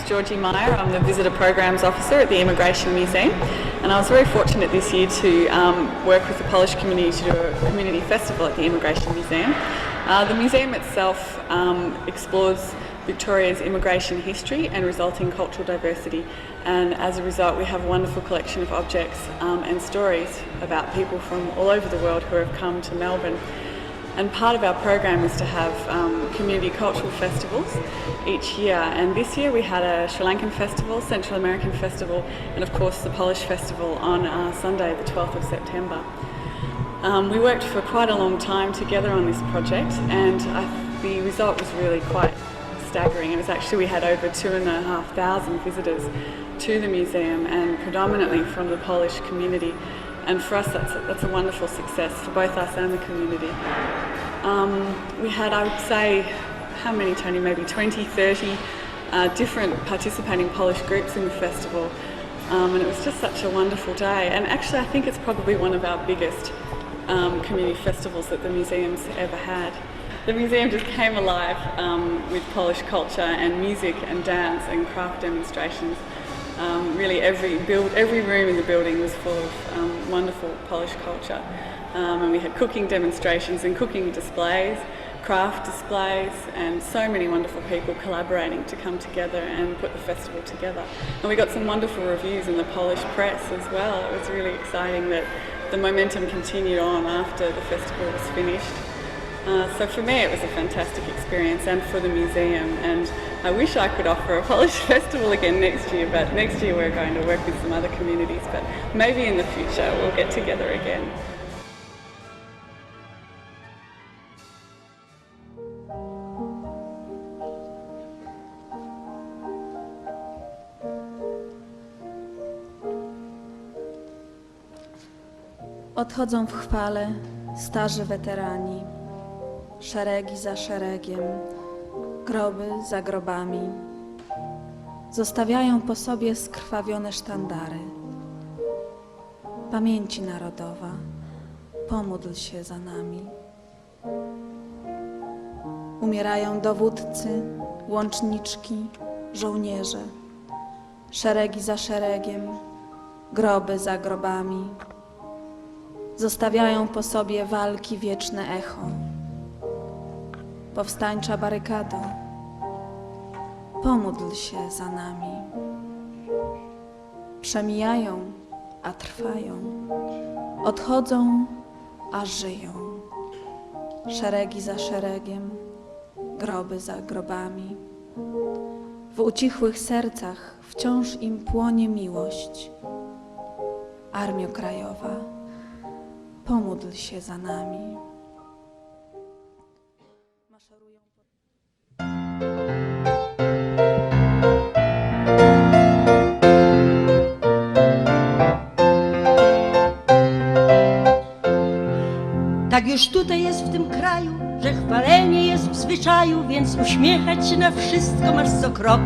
Georgie Meyer. I'm the Visitor Programs Officer at the Immigration Museum, and I was very fortunate this year to work with the Polish community to do a community festival at the Immigration Museum. The museum itself explores Victoria's immigration history and resulting cultural diversity, and as a result we have a wonderful collection of objects and stories about people from all over the world who have come to Melbourne. And part of our program is to have community cultural festivals each year, and this year we had a Sri Lankan festival, Central American festival, and of course the Polish festival on Sunday the 12th of September. We worked for quite a long time together on this project, and the result was really quite staggering. It was actually, we had over 2,500 visitors to the museum, and predominantly from the Polish community. And for us, that's a wonderful success for both us and the community. We had, I would say, how many, Tony? Maybe 20, 30 different participating Polish groups in the festival. And it was just such a wonderful day. And actually, I think it's probably one of our biggest community festivals that the museum's ever had. The museum just came alive with Polish culture and music and dance and craft demonstrations. Really every room in the building was full of wonderful Polish culture, and we had cooking demonstrations and cooking displays, craft displays, and so many wonderful people collaborating to come together and put the festival together. And we got some wonderful reviews in the Polish press as well. It was really exciting that the momentum continued on after the festival was finished. So for me it was a fantastic experience, and for the museum, and I wish I could offer a Polish festival again next year, but next year we're going to work with some other communities, but maybe in the future we'll get together again. Odchodzą w chwale starzy weterani, szeregi za szeregiem, groby za grobami. Zostawiają po sobie skrwawione sztandary. Pamięci narodowa, pomódl się za nami. Umierają dowódcy, łączniczki, żołnierze, szeregi za szeregiem, groby za grobami. Zostawiają po sobie walki wieczne echo. Powstańcza barykado, pomódl się za nami. Przemijają, a trwają, odchodzą, a żyją. Szeregi za szeregiem, groby za grobami. W ucichłych sercach wciąż im płonie miłość. Armio Krajowa, pomódl się za nami. Tak już tutaj jest w tym kraju, że chwalenie jest w zwyczaju, więc uśmiechać się na wszystko masz co krok.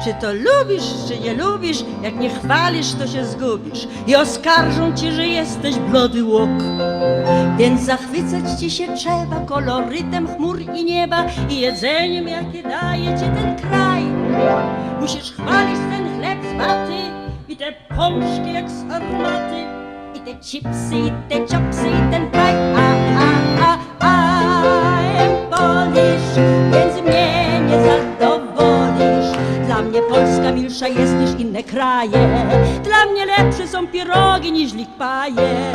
Czy to lubisz, czy nie lubisz, jak nie chwalisz, to się zgubisz i oskarżą cię, że jesteś blody łok. Więc zachwycać ci się trzeba kolorytem chmur i nieba i jedzeniem, jakie daje ci ten kraj. Musisz chwalić ten chleb z waty i te pączki jak z armaty, i te chipsy, i te chopsy, i ten paj. I'm Polish, więc mnie nie zadowolisz. Dla mnie Polska milsza jest niż inne kraje. Dla mnie lepsze są pierogi niż paje.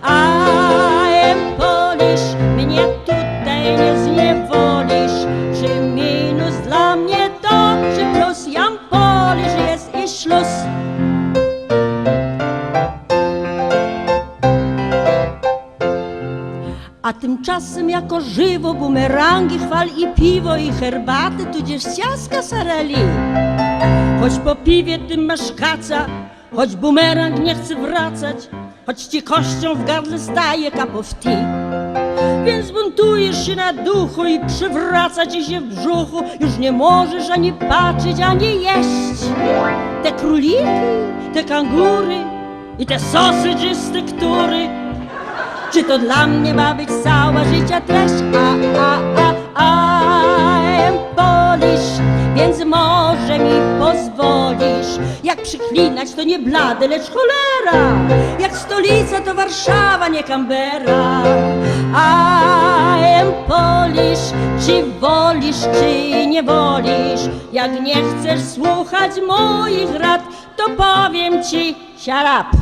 I'm Polish, mnie tutaj nie zniewolisz. Czy minus dla mnie to, czy plus? Jam Polish jest i szlus. A tymczasem jako żywo bumerangi chwal i piwo i herbaty, tudzież ciastka sarali. Choć po piwie ty masz kaca, choć bumerang nie chce wracać, choć ci kością w gardle staje cup of tea. Więc buntujesz się na duchu i przywraca ci się w brzuchu. Już nie możesz ani patrzeć, ani jeść. Te króliki, te kangury i te sausages z tektury. Czy to dla mnie ma być cała życia treść? I'm Polish, więc więc może mi pozwolisz. Jak przyklinać to nie blady, lecz cholera. Jak stolica to Warszawa, nie Canberra. I am Polish, czy wolisz, czy nie wolisz. Jak nie chcesz słuchać moich rad, to powiem ci shut up.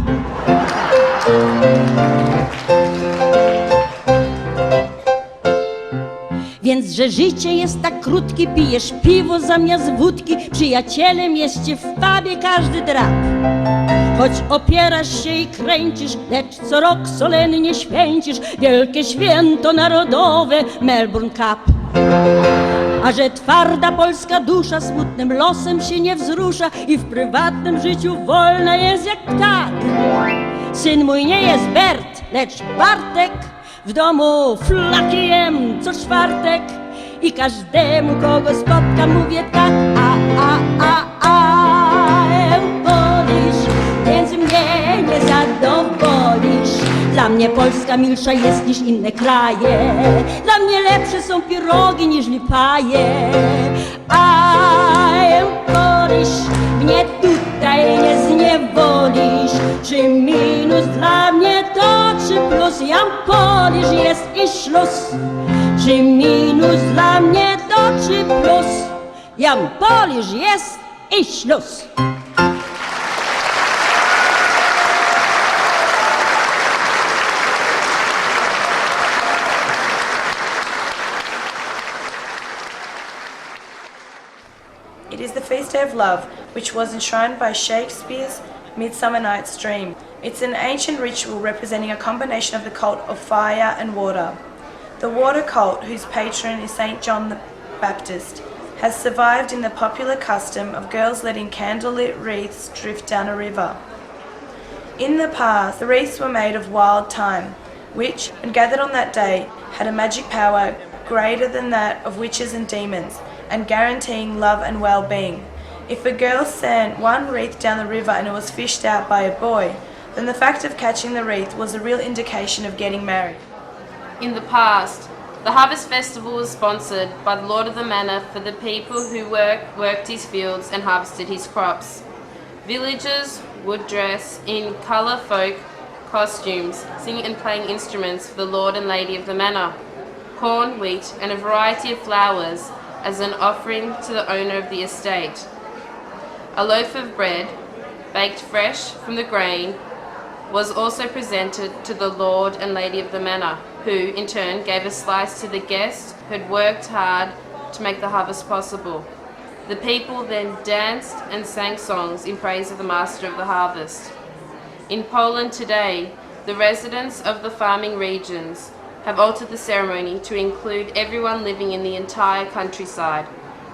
Więc, że życie jest tak krótkie, pijesz piwo zamiast wódki, przyjacielem jest ci w pubie każdy drap. Choć opierasz się i kręcisz, lecz co rok solennie święcisz wielkie święto narodowe Melbourne Cup. A że twarda polska dusza smutnym losem się nie wzrusza i w prywatnym życiu wolna jest jak ptak. Syn mój nie jest Bert, lecz Bartek. W domu flaki jem co czwartek i każdemu, kogo spotkam, mówię tak. Polish, więc mnie nie zadowolisz. Dla mnie Polska milsza jest niż inne kraje. Dla mnie lepsze są pirogi niż lipaje. I am Polish, mnie tutaj nie zniewolisz. Czy minus dla mnie to, czy plus? Jam Polish jest i szluz. Czy minus dla mnie to, czy plus? Jam Polish jest i szluz. It is the feast day of love, which was enshrined by Shakespeare's Midsummer Night's Dream. It's an ancient ritual representing a combination of the cult of fire and water. The water cult, whose patron is St. John the Baptist, has survived in the popular custom of girls letting candlelit wreaths drift down a river. In the past, the wreaths were made of wild thyme, which, when gathered on that day, had a magic power greater than that of witches and demons, and guaranteeing love and well-being. If a girl sent one wreath down the river and it was fished out by a boy, then the fact of catching the wreath was a real indication of getting married. In the past, the Harvest Festival was sponsored by the Lord of the Manor for the people who worked his fields and harvested his crops. Villagers would dress in colour folk costumes, singing and playing instruments for the Lord and Lady of the Manor. Corn, wheat and a variety of flowers as an offering to the owner of the estate. A loaf of bread, baked fresh from the grain, was also presented to the Lord and Lady of the Manor, who in turn gave a slice to the guest who had worked hard to make the harvest possible. The people then danced and sang songs in praise of the master of the harvest. In Poland today, the residents of the farming regions have altered the ceremony to include everyone living in the entire countryside.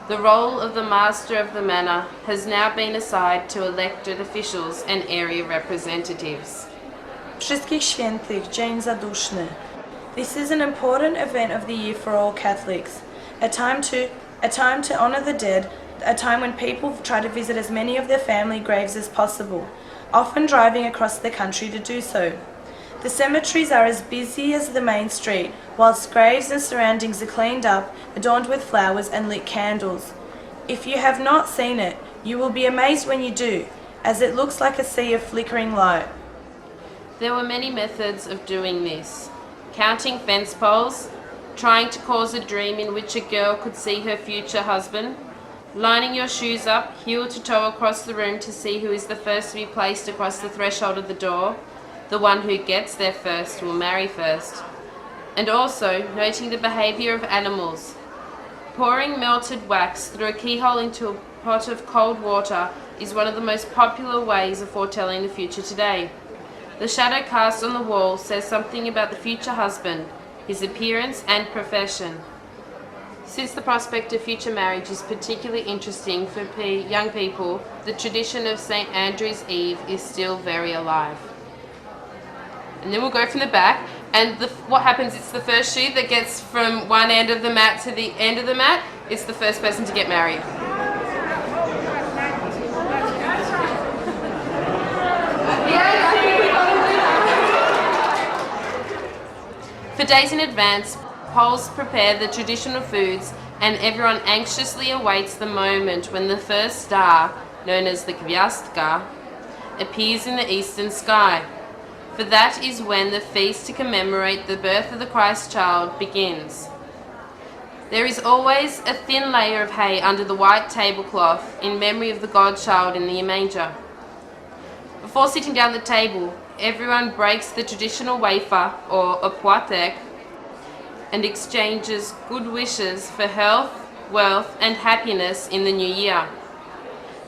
The role of the master of the manor has now been assigned to elected officials and area representatives. Wszystkich Świętych, Dzień Zaduszny. This is an important event of the year for all Catholics, a time to honor the dead, a time when people try to visit as many of their family graves as possible, often driving across the country to do so. The cemeteries are as busy as the main street, whilst graves and surroundings are cleaned up, adorned with flowers and lit candles. If you have not seen it, you will be amazed when you do, as it looks like a sea of flickering light. There were many methods of doing this. Counting fence poles, trying to cause a dream in which a girl could see her future husband, lining your shoes up heel to toe across the room to see who is the first to be placed across the threshold of the door. The one who gets there first will marry first. And also noting the behaviour of animals. Pouring melted wax through a keyhole into a pot of cold water is one of the most popular ways of foretelling the future today. The shadow cast on the wall says something about the future husband, his appearance and profession. Since the prospect of future marriage is particularly interesting for young people, the tradition of St. Andrew's Eve is still very alive. And then we'll go from the back, and what happens, it's the first shoe that gets from one end of the mat to the end of the mat, it's the first person to get married. For days in advance, Poles prepare the traditional foods and everyone anxiously awaits the moment when the first star, known as the gwiazdka, appears in the eastern sky, for that is when the feast to commemorate the birth of the Christ child begins. There is always a thin layer of hay under the white tablecloth in memory of the God child in the manger. Before sitting down at the table, everyone breaks the traditional wafer, or a początek, and exchanges good wishes for health, wealth, and happiness in the new year.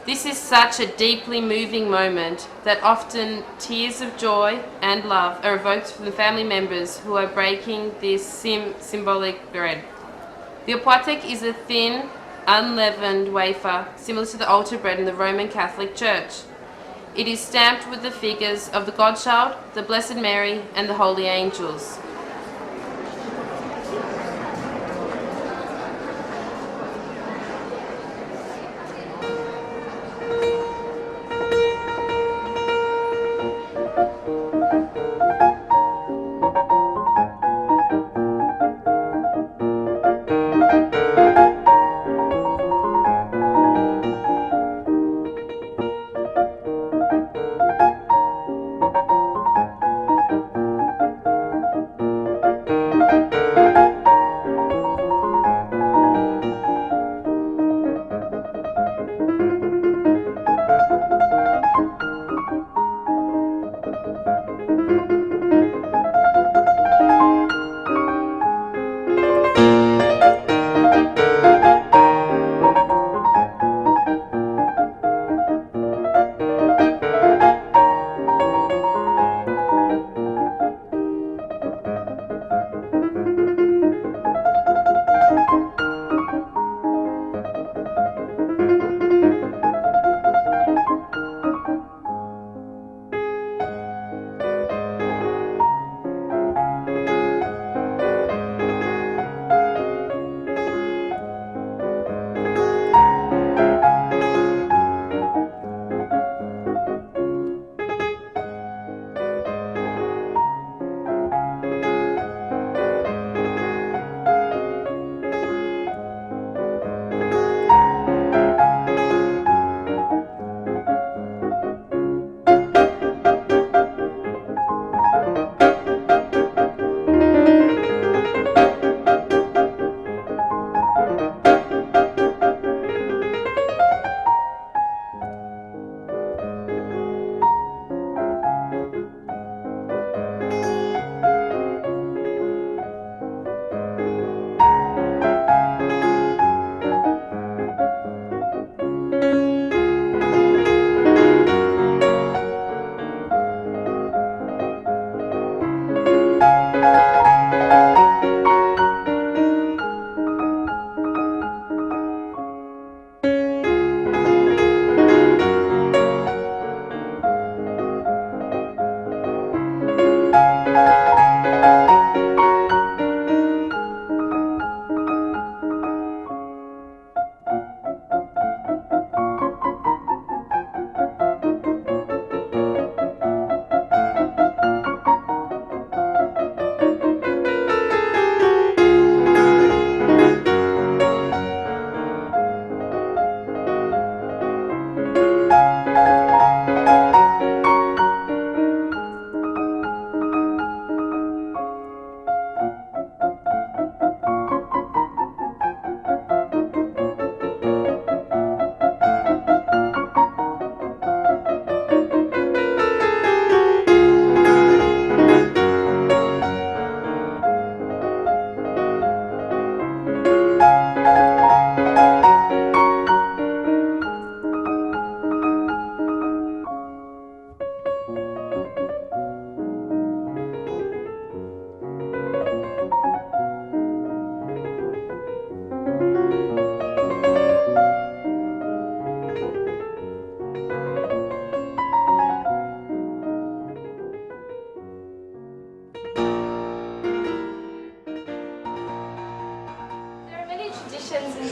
This is such a deeply moving moment that often tears of joy and love are evoked from the family members who are breaking this symbolic bread. The początek is a thin, unleavened wafer similar to the altar bread in the Roman Catholic Church. It is stamped with the figures of the Godchild, the Blessed Mary, and the Holy Angels.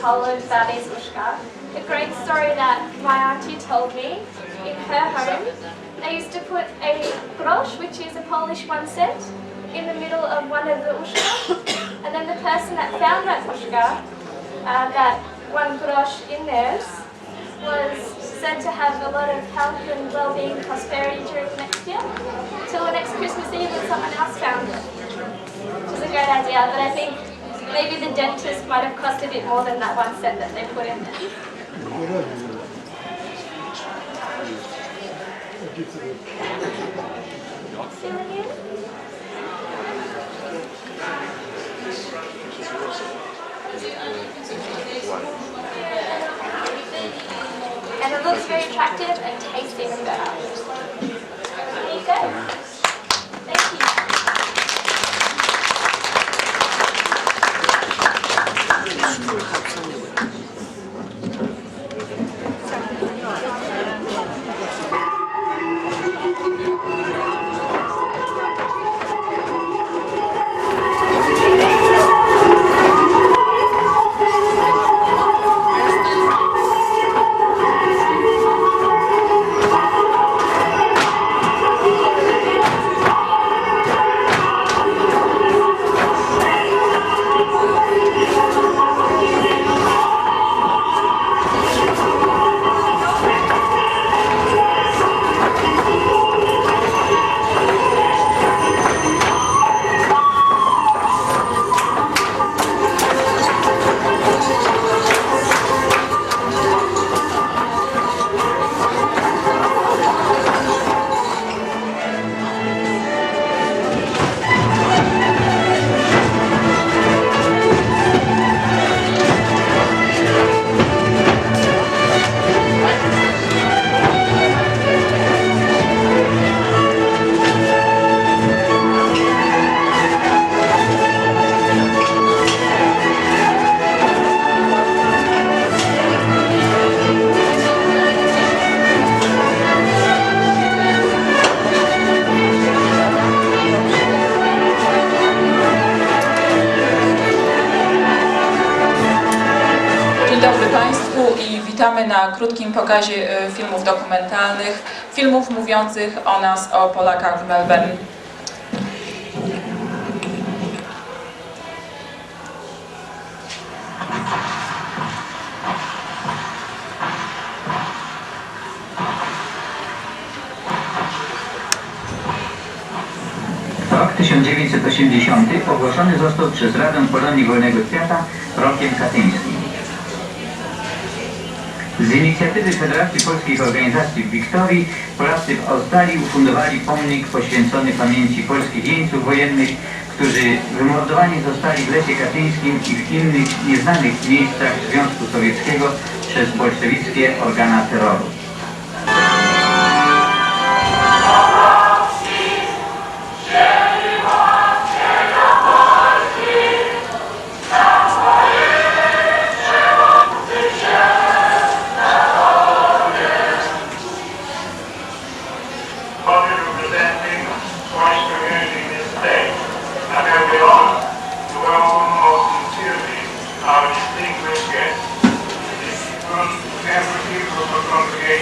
Poland about is Ushka. A great story that my auntie told me in her home. They used to put a grosz, which is a Polish 1 cent, in the middle of one of the ushka, and then the person that found that ushka that one grosh in theirs was said to have a lot of health and well-being and prosperity during the next year, till the next Christmas Eve when someone else found it. Which is a great idea, but I think maybe the dentist might have cost a bit more than that 1 cent that they put in there. And it looks very attractive and tastes even better. There you go. Thank you. Witamy na krótkim pokazie filmów dokumentalnych, filmów mówiących o nas, o Polakach w Melbourne. Rok 1980 ogłoszony został przez Radę Polonii Wolnego Świata rokiem katyńskim. Z inicjatywy Federacji Polskich Organizacji w Wiktorii Polacy w Australii ufundowali pomnik poświęcony pamięci polskich jeńców wojennych, którzy wymordowani zostali w lesie katyńskim i w innych nieznanych miejscach Związku Sowieckiego przez bolszewickie organa terroru. Every people of the congregation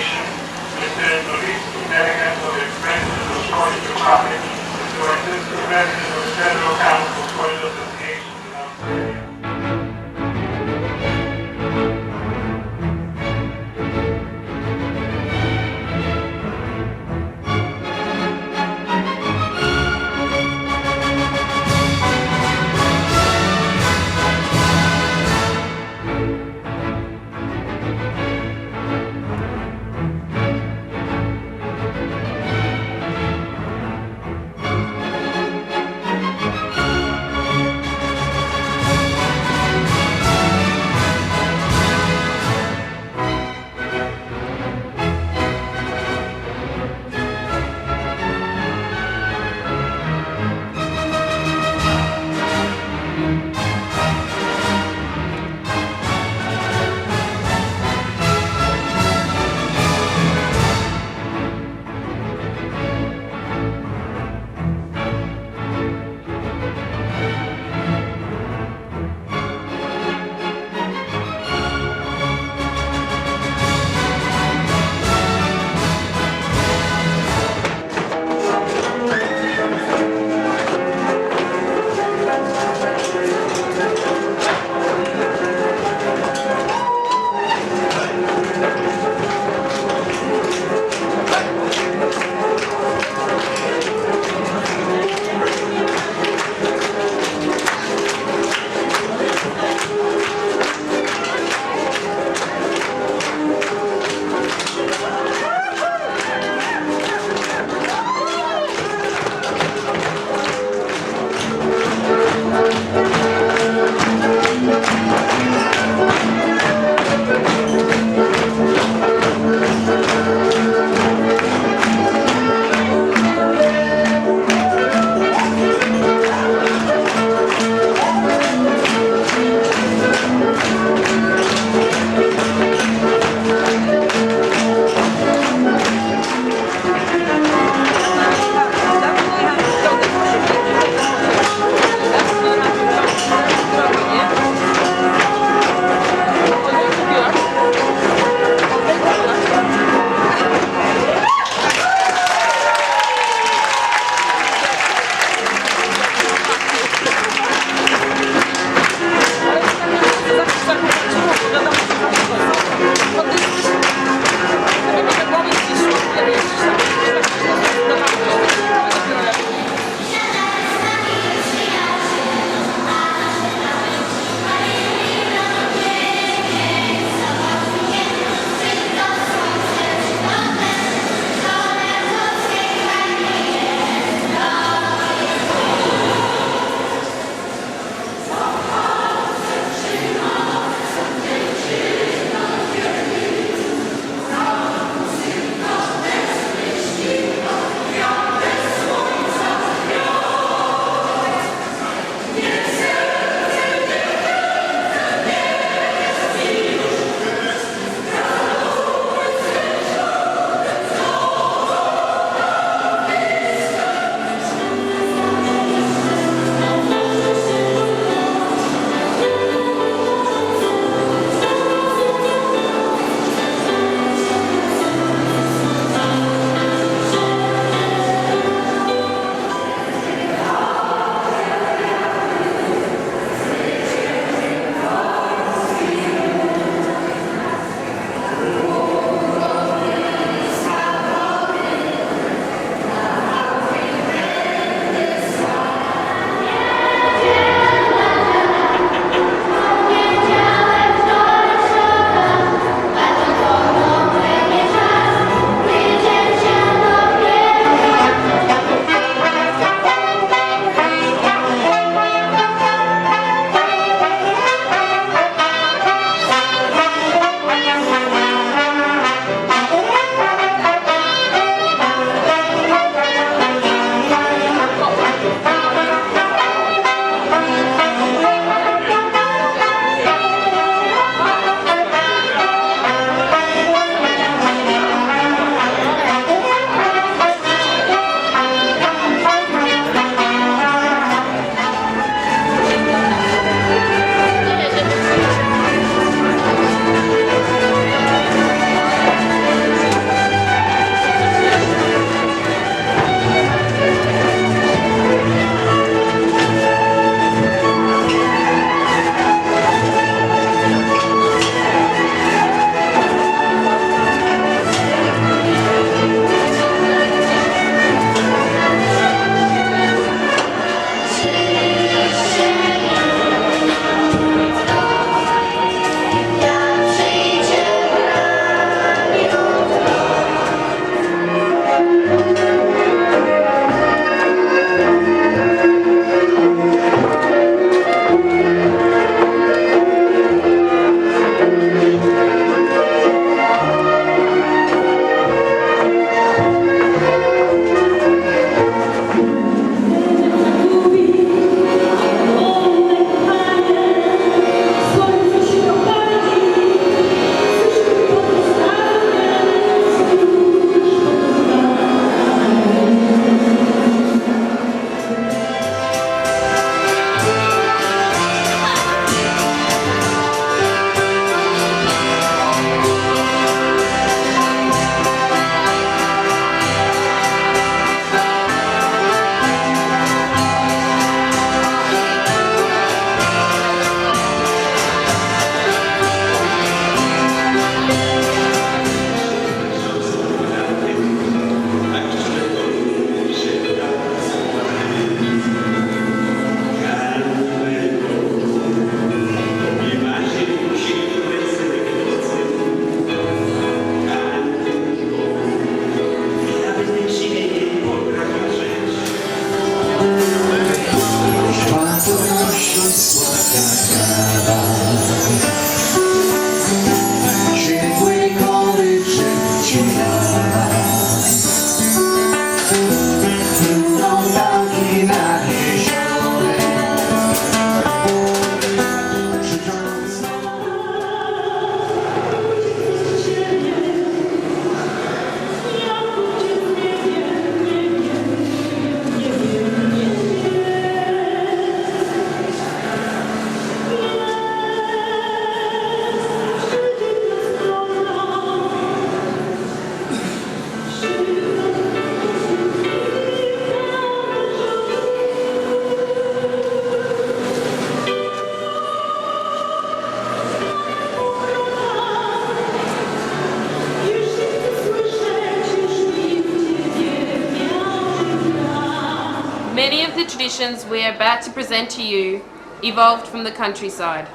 Many of the traditions we are about to present to you evolved from the countryside.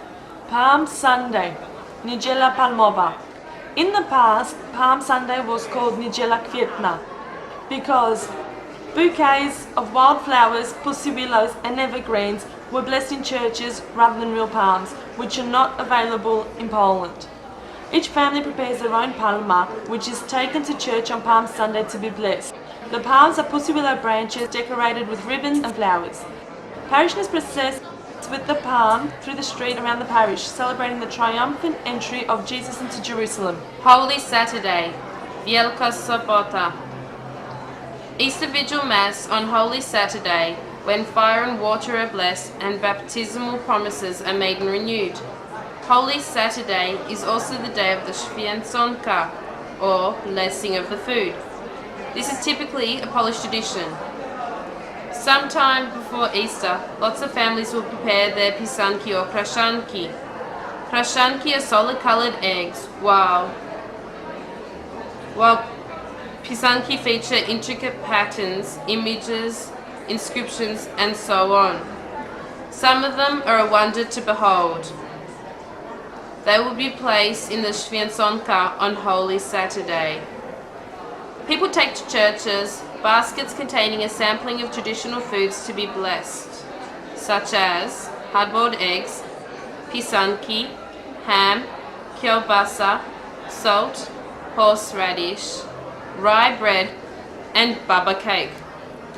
Palm Sunday, Niedziela Palmowa. In the past, Palm Sunday was called Niedziela Kwietna because bouquets of wildflowers, pussy willows and evergreens were blessed in churches rather than real palms, which are not available in Poland. Each family prepares their own palma, which is taken to church on Palm Sunday to be blessed. The palms are pussy willow branches decorated with ribbons and flowers. Parishioners process with the palm through the street around the parish, celebrating the triumphant entry of Jesus into Jerusalem. Holy Saturday, Wielka Sobota. Easter Vigil Mass on Holy Saturday, when fire and water are blessed and baptismal promises are made and renewed. Holy Saturday is also the day of the Święconka, or blessing of the food. This is typically a Polish tradition. Sometime before Easter, lots of families will prepare their pisanki or kraszanki. Kraszanki are solid-colored eggs, while pisanki feature intricate patterns, images, inscriptions, and so on. Some of them are a wonder to behold. They will be placed in the Święconka on Holy Saturday. People take to churches baskets containing a sampling of traditional foods to be blessed, such as hard-boiled eggs, pisanki, ham, kielbasa, salt, horseradish, rye bread, and baba cake.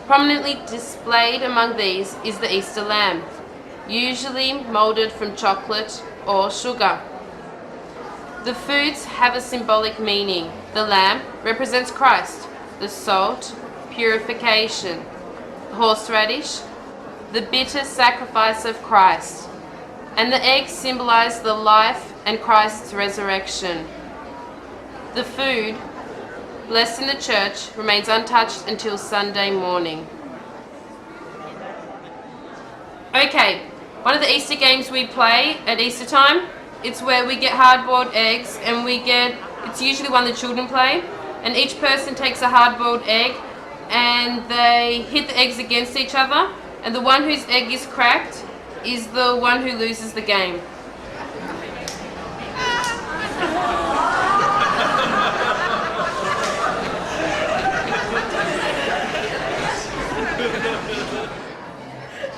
Prominently displayed among these is the Easter lamb, usually moulded from chocolate or sugar. The foods have a symbolic meaning. The lamb represents Christ, the salt, purification, the horseradish, the bitter sacrifice of Christ, and the eggs symbolize the life and Christ's resurrection. The food, blessed in the church, remains untouched until Sunday morning. Okay, one of the Easter games we play at Easter time, it's where we get hard-boiled eggs and it's usually one the children play, and each person takes a hard-boiled egg and they hit the eggs against each other, and the one whose egg is cracked is the one who loses the game.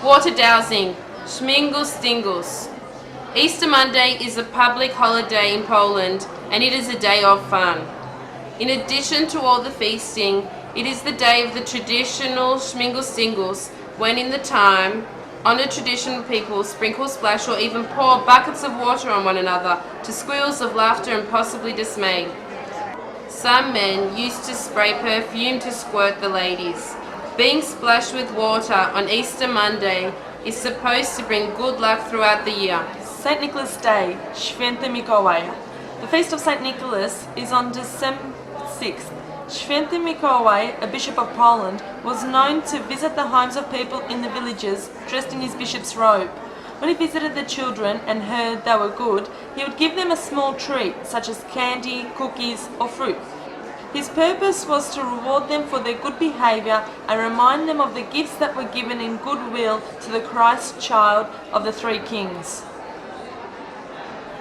Water dowsing, Śmigels Stingels. Easter Monday is a public holiday in Poland and it is a day of fun. In addition to all the feasting, it is the day of the traditional Śmigels Stingels, when in the time, honoured traditional people sprinkle, splash or even pour buckets of water on one another to squeals of laughter and possibly dismay. Some men used to spray perfume to squirt the ladies. Being splashed with water on Easter Monday is supposed to bring good luck throughout the year. St. Nicholas Day, Święty Mikołaj. The feast of St. Nicholas is on December 6th. Święty Mikołaj, a bishop of Poland, was known to visit the homes of people in the villages dressed in his bishop's robe. When he visited the children and heard they were good, he would give them a small treat, such as candy, cookies, or fruit. His purpose was to reward them for their good behaviour and remind them of the gifts that were given in goodwill to the Christ child of the three kings.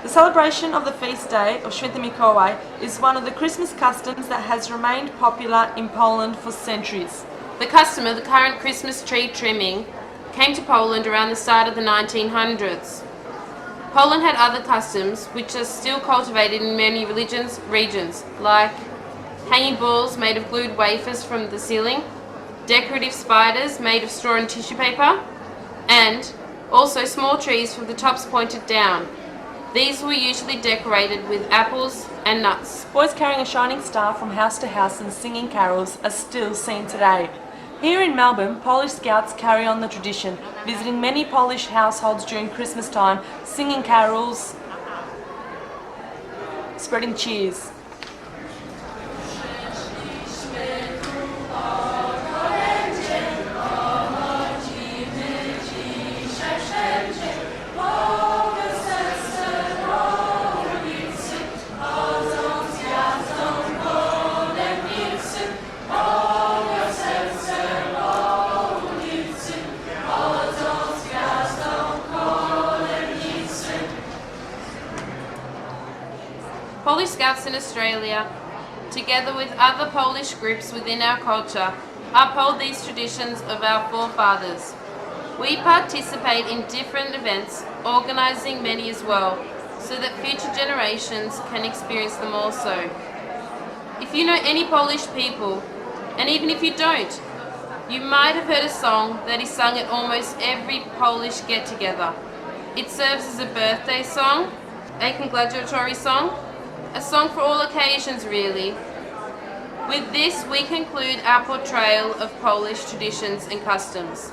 The celebration of the feast day of Święty Mikołaj is one of the Christmas customs that has remained popular in Poland for centuries. The custom of the current Christmas tree trimming came to Poland around the start of the 1900s. Poland had other customs which are still cultivated in many regions, like hanging balls made of glued wafers from the ceiling, decorative spiders made of straw and tissue paper, and also small trees with the tops pointed down. These were usually decorated with apples and nuts. Boys carrying a shining star from house to house and singing carols are still seen today. Here in Melbourne, Polish Scouts carry on the tradition, visiting many Polish households during Christmas time, singing carols, spreading cheers. Polish Scouts in Australia, together with other Polish groups within our culture, uphold these traditions of our forefathers. We participate in different events, organising many as well, so that future generations can experience them also. If you know any Polish people, and even if you don't, you might have heard a song that is sung at almost every Polish get-together. It serves as a birthday song, a congratulatory song, a song for all occasions really. With this, we conclude our portrayal of Polish traditions and customs.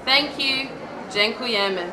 Thank you. Dziękujemy.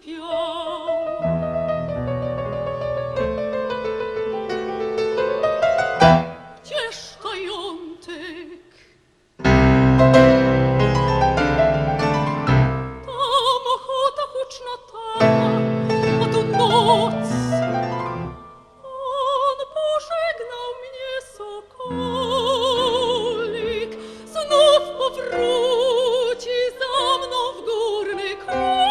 cierpiał. Gdzież Kajątek? Tam ochota huczna ta, a tu noc. On pożegnał mnie, sokolik, znów powróci za mną w górny kraj.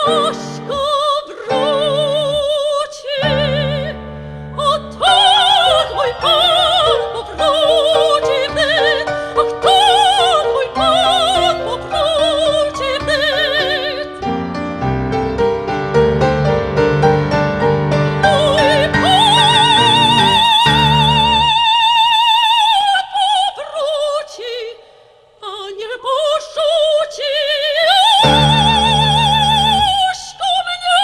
Bożku wróci. O tak, mój Pan powróci wnet. Och tak, mój Pan powróci wnet. Mój Pan powróci, a nie porzuci Jośku mnie.